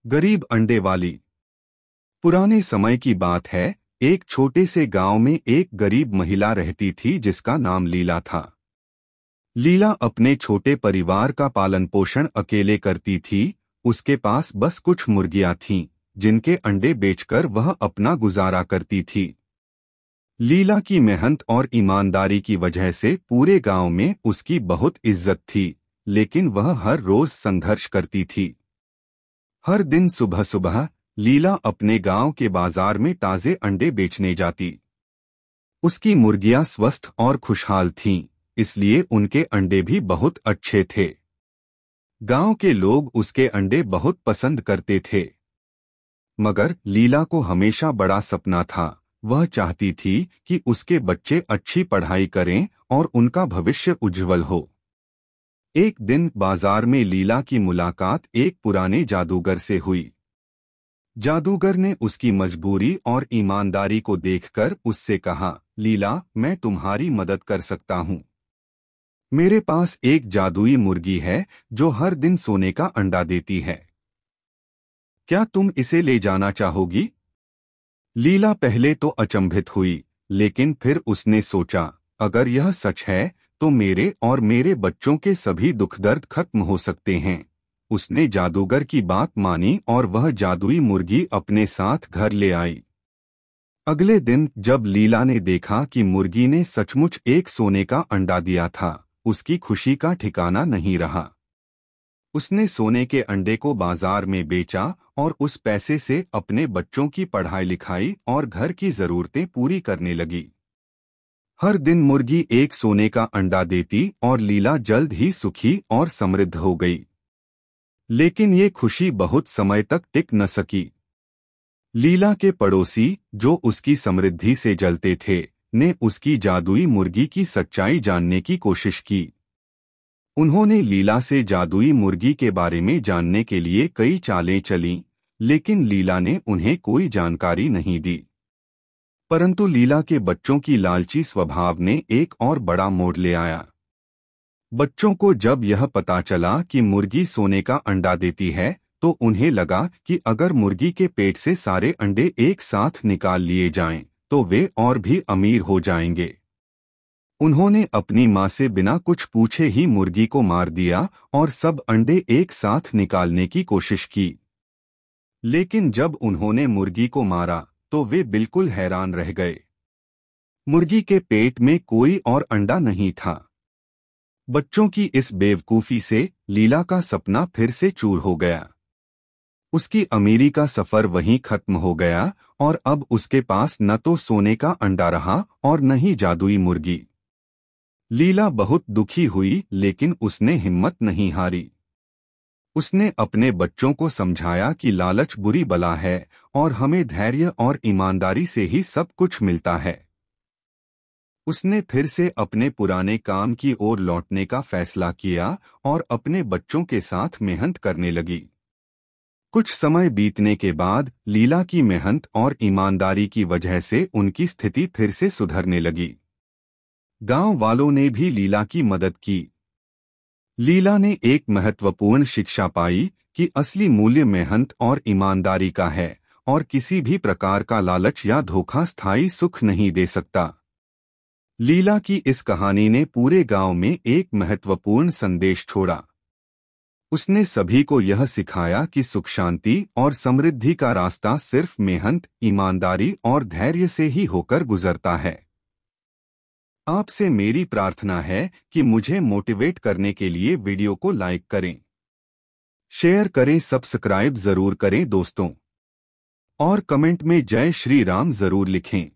गरीब अंडे वाली। पुराने समय की बात है। एक छोटे से गांव में एक गरीब महिला रहती थी जिसका नाम लीला था। लीला अपने छोटे परिवार का पालन पोषण अकेले करती थी। उसके पास बस कुछ मुर्गियां थीं, जिनके अंडे बेचकर वह अपना गुजारा करती थी। लीला की मेहनत और ईमानदारी की वजह से पूरे गांव में उसकी बहुत इज्जत थी, लेकिन वह हर रोज संघर्ष करती थी। हर दिन सुबह सुबह लीला अपने गांव के बाजार में ताजे अंडे बेचने जाती। उसकी मुर्गियां स्वस्थ और खुशहाल थीं, इसलिए उनके अंडे भी बहुत अच्छे थे। गांव के लोग उसके अंडे बहुत पसंद करते थे। मगर लीला को हमेशा बड़ा सपना था। वह चाहती थी कि उसके बच्चे अच्छी पढ़ाई करें और उनका भविष्य उज्जवल हो। एक दिन बाजार में लीला की मुलाकात एक पुराने जादूगर से हुई। जादूगर ने उसकी मजबूरी और ईमानदारी को देखकर उससे कहा, लीला, मैं तुम्हारी मदद कर सकता हूँ। मेरे पास एक जादुई मुर्गी है जो हर दिन सोने का अंडा देती है। क्या तुम इसे ले जाना चाहोगी? लीला पहले तो अचंभित हुई, लेकिन फिर उसने सोचा, अगर यह सच है तो मेरे और मेरे बच्चों के सभी दुख दर्द खत्म हो सकते हैं। उसने जादूगर की बात मानी और वह जादुई मुर्गी अपने साथ घर ले आई। अगले दिन जब लीला ने देखा कि मुर्गी ने सचमुच एक सोने का अंडा दिया था, उसकी खुशी का ठिकाना नहीं रहा। उसने सोने के अंडे को बाजार में बेचा और उस पैसे से अपने बच्चों की पढ़ाई लिखाई और घर की जरूरतें पूरी करने लगी। हर दिन मुर्गी एक सोने का अंडा देती और लीला जल्द ही सुखी और समृद्ध हो गई। लेकिन ये खुशी बहुत समय तक टिक न सकी। लीला के पड़ोसी, जो उसकी समृद्धि से जलते थे, ने उसकी जादुई मुर्गी की सच्चाई जानने की कोशिश की। उन्होंने लीला से जादुई मुर्गी के बारे में जानने के लिए कई चालें चलीं, लेकिन लीला ने उन्हें कोई जानकारी नहीं दी। परंतु लीला के बच्चों की लालची स्वभाव ने एक और बड़ा मोड़ ले आया। बच्चों को जब यह पता चला कि मुर्गी सोने का अंडा देती है, तो उन्हें लगा कि अगर मुर्गी के पेट से सारे अंडे एक साथ निकाल लिए जाएं, तो वे और भी अमीर हो जाएंगे। उन्होंने अपनी मां से बिना कुछ पूछे ही मुर्गी को मार दिया और सब अंडे एक साथ निकालने की कोशिश की। लेकिन जब उन्होंने मुर्गी को मारा तो वे बिल्कुल हैरान रह गए। मुर्गी के पेट में कोई और अंडा नहीं था। बच्चों की इस बेवकूफी से लीला का सपना फिर से चूर हो गया। उसकी अमीरी का सफर वहीं खत्म हो गया और अब उसके पास न तो सोने का अंडा रहा और न ही जादुई मुर्गी। लीला बहुत दुखी हुई, लेकिन उसने हिम्मत नहीं हारी। उसने अपने बच्चों को समझाया कि लालच बुरी बला है और हमें धैर्य और ईमानदारी से ही सब कुछ मिलता है। उसने फिर से अपने पुराने काम की ओर लौटने का फैसला किया और अपने बच्चों के साथ मेहनत करने लगी। कुछ समय बीतने के बाद लीला की मेहनत और ईमानदारी की वजह से उनकी स्थिति फिर से सुधरने लगी। गांव वालों ने भी लीला की मदद की। लीला ने एक महत्वपूर्ण शिक्षा पाई कि असली मूल्य मेहनत और ईमानदारी का है और किसी भी प्रकार का लालच या धोखा स्थायी सुख नहीं दे सकता। लीला की इस कहानी ने पूरे गांव में एक महत्वपूर्ण संदेश छोड़ा। उसने सभी को यह सिखाया कि सुख, शांति और समृद्धि का रास्ता सिर्फ मेहनत, ईमानदारी और धैर्य से ही होकर गुजरता है। आपसे मेरी प्रार्थना है कि मुझे मोटिवेट करने के लिए वीडियो को लाइक करें, शेयर करें, सब्सक्राइब जरूर करें दोस्तों, और कमेंट में जय श्री राम जरूर लिखें।